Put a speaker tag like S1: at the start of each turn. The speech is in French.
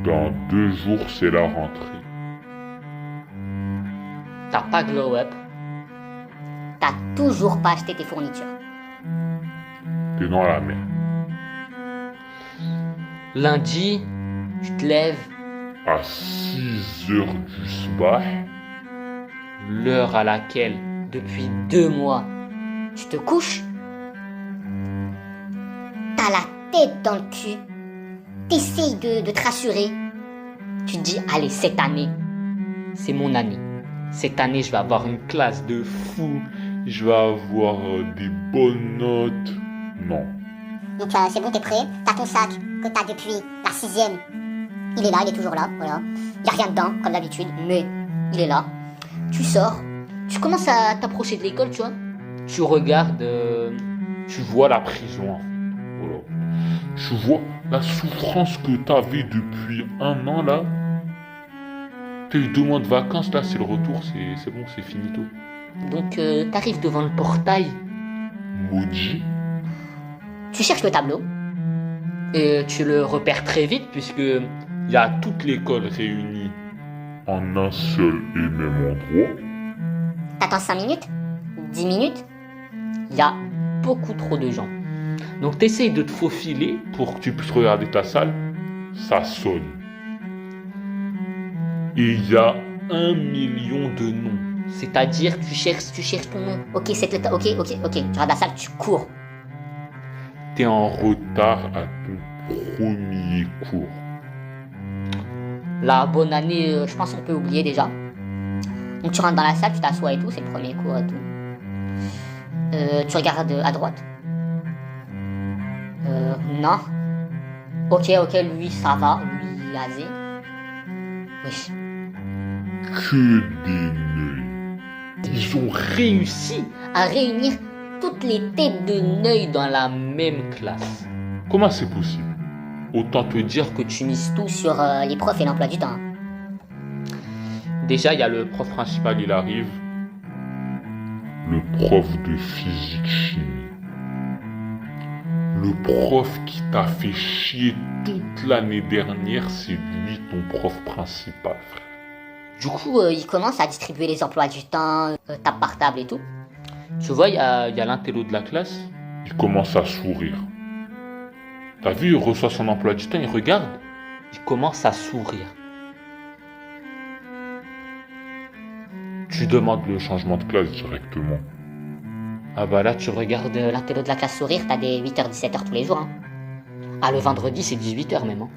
S1: Dans 2 jours, c'est la rentrée.
S2: T'as pas glow up.
S3: T'as toujours pas acheté tes fournitures.
S1: T'es dans la merde.
S2: Lundi, tu te lèves,
S1: À 6 heures du soir,
S2: l'heure à laquelle, depuis 2 mois,
S3: Tu te couches. T'as la tête dans le cul. T'essayes de te rassurer.
S2: tu te dis, allez, cette année, c'est mon année. Cette année, je vais avoir une classe de fou.
S1: je vais avoir des bonnes notes. Non.
S3: Donc c'est bon, t'es prêt. T'as ton sac que t'as depuis la 6e. Il est là, il est toujours là, voilà. Y a rien dedans, comme d'habitude, mais il est là. Tu sors, tu commences à t'approcher de l'école, tu vois.
S2: Tu regardes,
S1: Tu vois la prison, en fait. Voilà. Tu vois la souffrance que t'avais depuis 1 an, là. T'as eu 2 mois de vacances, là, c'est le retour, c'est bon, c'est finito.
S2: donc t'arrives devant le portail
S1: Maudit.
S3: Tu cherches le tableau.
S2: et tu le repères très vite puisque
S1: Il y a toute l'école réunie en un seul et même endroit.
S3: T'attends 5 minutes, 10 minutes.
S2: il y a beaucoup trop de gens. Donc t'essayes de te faufiler.
S1: Pour que tu puisses regarder ta salle, ça sonne. Et il y a 1 million de noms.
S2: C'est-à-dire que
S3: Tu cherches ton nom. Ok, c'est le ok. Tu regardes la salle, tu cours.
S1: T'es en retard à ton premier cours.
S3: La bonne année, je pense qu'on peut oublier déjà. Donc tu rentres dans la salle, tu t'assois et tout, c'est le premier cours et tout. Tu regardes à droite. Non. Ok, lui ça va, lui azé. Wesh.
S1: Que des neuils.
S2: ils ont réussi à réunir toutes les têtes de Neuil dans la même classe.
S1: Comment c'est possible? Autant te dire
S2: Que tu mises tout.
S3: Tout sur les profs et l'emploi du temps.
S2: Déjà, il y a le prof principal,
S1: il arrive, le prof de physique-chimie. Le prof qui t'a fait chier toute l'année dernière, c'est lui ton prof principal, frère.
S3: Du coup, il commence à distribuer les emplois du temps, table par table et tout.
S2: Tu vois, il y a l'intello de la classe.
S1: Il commence à sourire. T'as vu, il reçoit son emploi du temps, il regarde.
S2: Il commence à sourire.
S1: Tu demandes le changement de classe directement.
S2: Ah bah là, tu regardes
S3: L'intello de la classe sourire, t'as des 8h, 17h tous les jours. Hein.
S2: Ah, le vendredi, c'est 18h même. Hein.